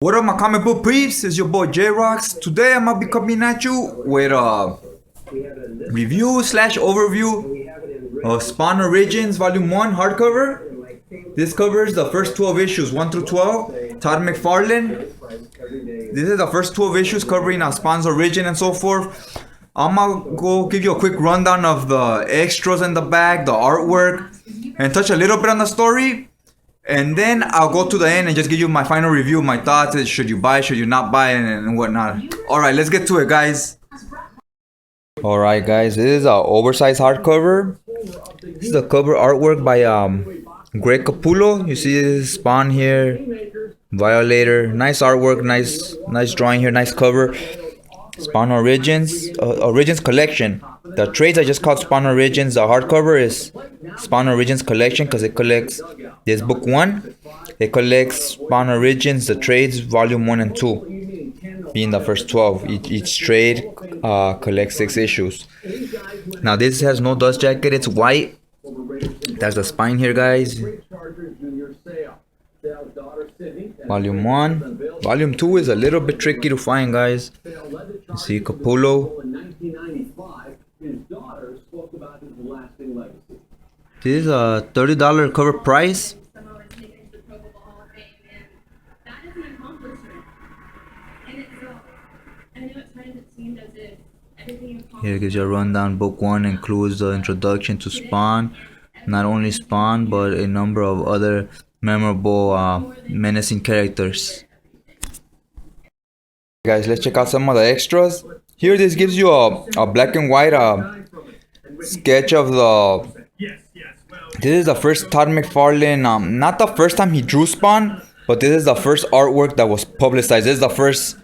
What up, my comic book peeps? It's your boy J-Rocks. Today I'm gonna be coming at you with a review slash overview of Spawn Origins Volume 1 hardcover. This covers the first 12 issues, 1 through 12. Todd McFarlane. This is the first 12 issues covering Spawn's origin and so forth. I'm gonna go give you a quick rundown of the extras in the back, the artwork, and touch a little bit on the story. And then I'll go to the end and just give you my final review, my thoughts. Should you buy, should you not buy, and whatnot. Alright, let's get to it, guys. Alright, guys, this is an oversized hardcover. This is the cover artwork by Greg Capullo. You see this Spawn here, Violator. Nice artwork, nice drawing here, nice cover. Spawn Origins, Origins Collection. The trades I just called Spawn Origins. The hardcover is Spawn Origins Collection because it collects this book 1. It collects Spawn Origins, the trades, volume 1 and 2, being the first 12. Each trade collects 6 issues. Now this has no dust jacket. It's white. That's the spine here, guys. Volume 1. Volume 2 is a little bit tricky to find, guys. You see Capullo. This is a $30 cover price. Here gives you a rundown. Book 1 includes the introduction to Spawn. Not only Spawn, but a number of other memorable menacing characters. Guys, let's check out some of the extras. Here this gives you a black and white sketch of the... This is the first Todd McFarlane, not the first time he drew Spawn, but this is the first artwork that was publicized. This is the first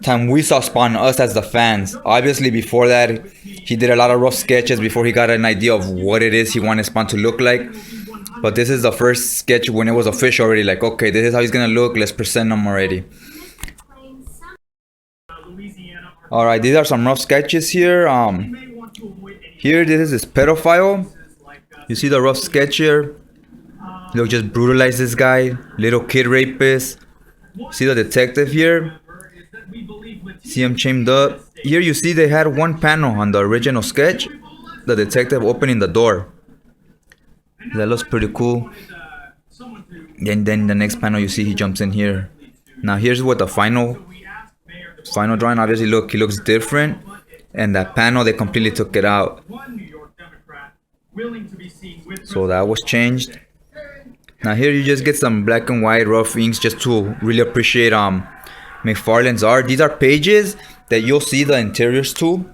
time we saw Spawn, us as the fans. Obviously before that, he did a lot of rough sketches before he got an idea of what it is he wanted Spawn to look like. But this is the first sketch when it was official already, like, okay, this is how he's gonna look, let's present him already. Alright, these are some rough sketches here. Here, this is this pedophile. You see the rough sketch here? Look, just brutalize this guy. Little kid rapist. See the detective here? See him chained up. Here you see they had one panel on the original sketch. The detective opening the door. That looks pretty cool. Then the next panel you see he jumps in here. Now here's what the final drawing. Obviously look, he looks different. And that panel they completely took it out. So that was changed. Now here you just get some black and white rough inks just to really appreciate McFarlane's art. These are pages that you'll see the interiors to.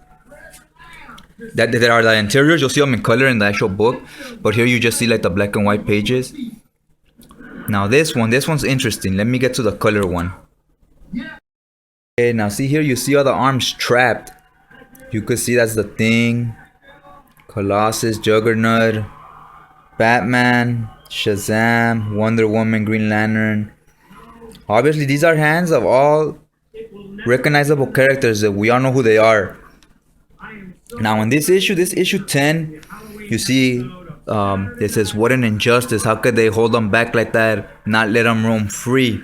That there are the interiors, you'll see them in color in the actual book, but here you just see like the black and white pages. Now this one's interesting. Let me get to the color one. Okay, now see here, you see all the arms trapped. You could see that's the Thing, Colossus, Juggernaut, Batman, Shazam, Wonder Woman, Green Lantern. Obviously these are hands of all recognizable characters that we all know who they are. Now in this issue 10, you see it says, what an injustice, how could they hold them back like that, not let them roam free.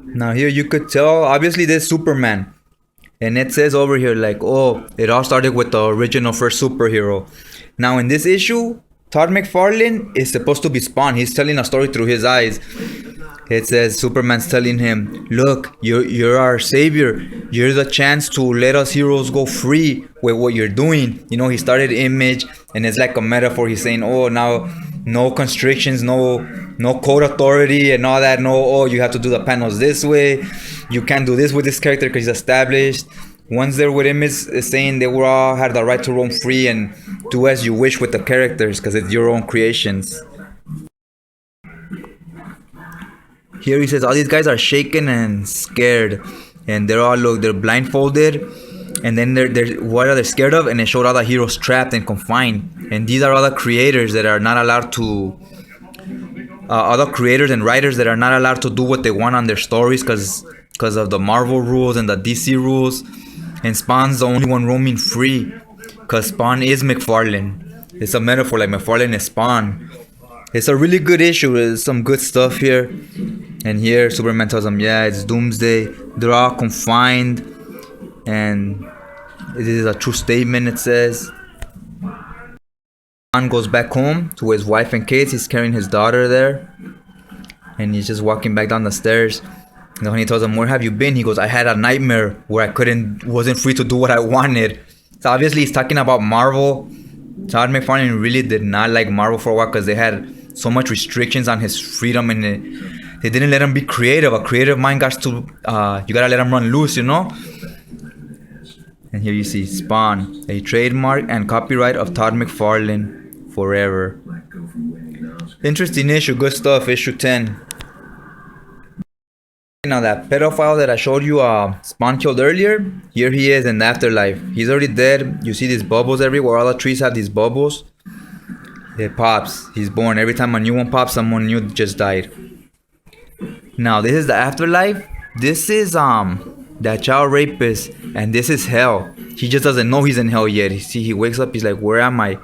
Now here you could tell, obviously this Superman, and it says over here like, oh, it all started with the original first superhero. Now in this issue, Todd McFarlane is supposed to be Spawn. He's telling a story through his eyes. It says Superman's telling him, look, you're our savior. You're the chance to let us heroes go free with what you're doing. You know, he started Image, and it's like a metaphor. He's saying, oh, now no constrictions, no code authority and all that. No, oh, you have to do the panels this way. You can't do this with this character because he's established. Once they're with him, is saying they will all have the right to roam free and do as you wish with the characters because it's your own creations. Here he says all these guys are shaken and scared, and they're blindfolded, and then they're what are they scared of? And it showed all the heroes trapped and confined, and these are all the creators that are not allowed to. Other creators and writers that are not allowed to do what they want on their stories because of the Marvel rules and the DC rules, and Spawn's the only one roaming free because Spawn is McFarlane. It's a metaphor, like McFarlane is Spawn. It's a really good issue. There's some good stuff here. And here, Superman tells them, yeah, it's doomsday. They're all confined. And it is a true statement, it says. Spawn goes back home to his wife and kids. He's carrying his daughter there. And he's just walking back down the stairs. And when he tells him, where have you been? He goes, I had a nightmare where wasn't free to do what I wanted. So obviously he's talking about Marvel. Todd McFarlane really did not like Marvel for a while because they had so much restrictions on his freedom, and they didn't let him be creative. A creative mind got to, you gotta let him run loose, you know? And here you see Spawn, a trademark and copyright of Todd McFarlane forever. Interesting issue, good stuff, issue 10. Now that pedophile that I showed you, Spawn killed earlier, here he is in the afterlife. He's already dead. You see these bubbles everywhere. All the trees have these bubbles. It pops. He's born. Every time a new one pops, someone new just died. Now this is the afterlife. This is that child rapist, and this is hell. He just doesn't know he's in hell yet. He wakes up. He's like, where am I?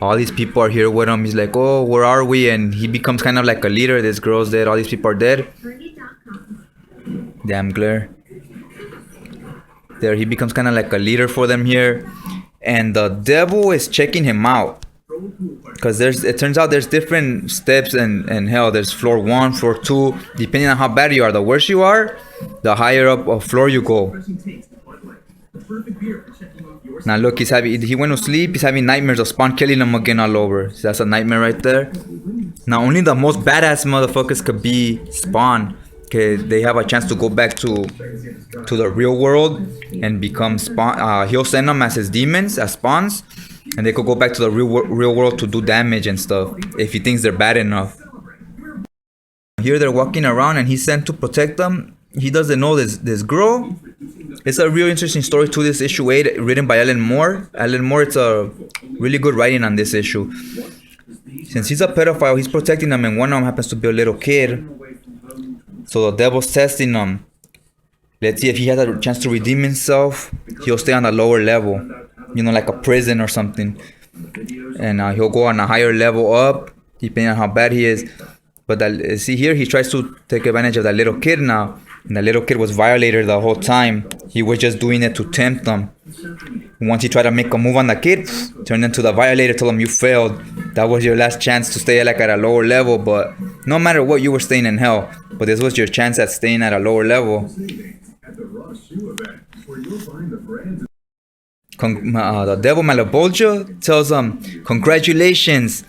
All these people are here with him. He's like, oh, where are we? And he becomes kind of like a leader. This girl's dead. All these people are dead. Damn glare. There, he becomes kind of like a leader for them here. And the devil is checking him out. Because it turns out there's different steps in hell. There's floor 1, floor 2. Depending on how bad you are. The worse you are, the higher up a floor you go. Now look, he went to sleep, he's having nightmares of Spawn killing him again all over. So that's a nightmare right there. Now only the most badass motherfuckers could be Spawn. Okay, they have a chance to go back to the real world and become Spawn. He'll send them as his demons, as Spawns. And they could go back to the real world to do damage and stuff, if he thinks they're bad enough. Here they're walking around and he's sent to protect them. He doesn't know this girl. It's a real interesting story to this issue 8, written by Alan Moore. Alan Moore, it's a really good writing on this issue. Since he's a pedophile, he's protecting them, and one of them happens to be a little kid. So the devil's testing him. Let's see if he has a chance to redeem himself. He'll stay on a lower level, you know, like a prison or something. And he'll go on a higher level up, depending on how bad he is. But see here, he tries to take advantage of that little kid now. And the little kid was violated the whole time. He was just doing it to tempt them. Once he tried to make a move on the kid, turned into the violator, told him you failed. That was your last chance to stay like at a lower level. But no matter what, you were staying in hell. But this was your chance at staying at a lower level. The devil Malebolgia tells him, congratulations.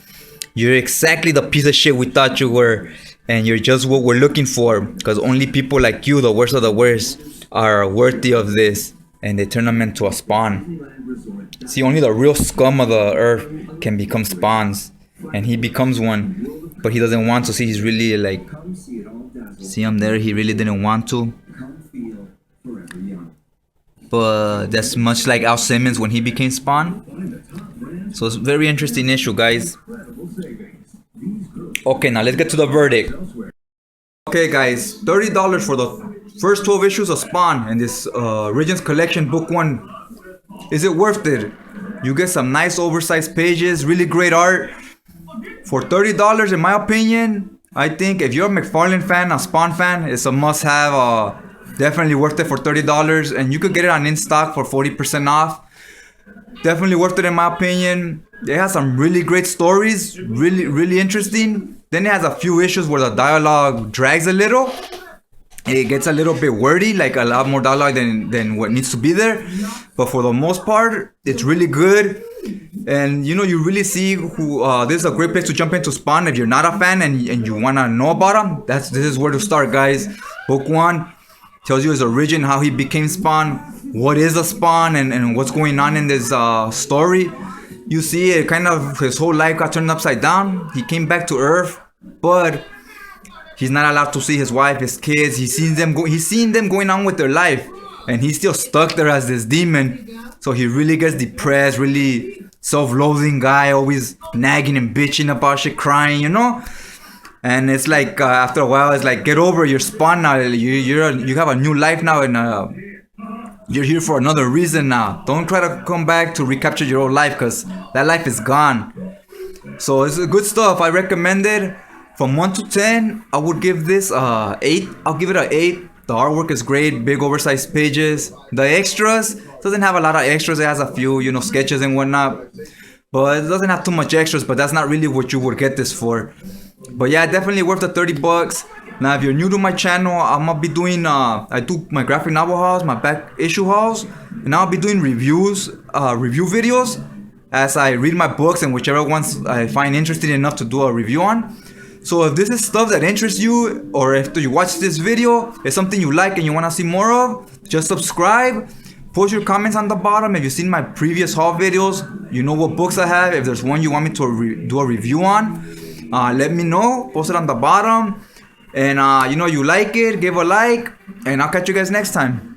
You're exactly the piece of shit we thought you were. And you're just what we're looking for. Because only people like you, the worst of the worst, are worthy of this. And they turn them into a Spawn. See, only the real scum of the earth can become Spawns. And he becomes one. But he doesn't want to. See, he's really like... See him there? He really didn't want to. But that's much like Al Simmons when he became Spawn. So it's a very interesting issue, guys. Okay, now let's get to the verdict. Okay, guys, $30 for the first 12 issues of Spawn in this Origins Collection Book 1. Is it worth it? You get some nice oversized pages, really great art. For $30, in my opinion, I think if you're a McFarlane fan, a Spawn fan, it's a must-have. Definitely worth it for $30. And you could get it on in stock for 40% off. Definitely worth it in my opinion. It has some really great stories, really interesting. Then it has a few issues where the dialogue drags a little. It gets a little bit wordy, like a lot more dialogue than what needs to be there. But for the most part, it's really good. And you know, you really see who this is a great place to jump into Spawn if you're not a fan and you wanna know about him. This is where to start, guys. Book 1 tells you his origin, how he became Spawn, what is a Spawn, and what's going on in this story. You see it kind of, his whole life got turned upside down. He came back to Earth, but he's not allowed to see his wife, his kids. He's seen them going on with their life, and he's still stuck there as this demon. So he really gets depressed, really self-loathing guy, always nagging and bitching about shit, crying, you know. And it's like after a while, it's like, get over your Spawn now. You have a new life now, and you're here for another reason now. Don't try to come back to recapture your old life, because that life is gone. So it's good stuff. I recommend it. From 1 to 10, I would give this 8. I'll give it an 8. The artwork is great, big oversized pages. The extras doesn't have a lot of extras. It has a few, sketches and whatnot. But it doesn't have too much extras, but that's not really what you would get this for. But yeah, definitely worth the 30 bucks. Now, if you're new to my channel, I'm gonna be doing, I do my graphic novel hauls, my back issue hauls, and I'll be doing review videos as I read my books and whichever ones I find interesting enough to do a review on. So if this is stuff that interests you, or if you watch this video, it's something you like and you wanna see more of, just subscribe. Post your comments on the bottom. If you've seen my previous haul videos, you know what books I have. If there's one you want me to do a review on, let me know. Post it on the bottom. And you like it, give a like. And I'll catch you guys next time.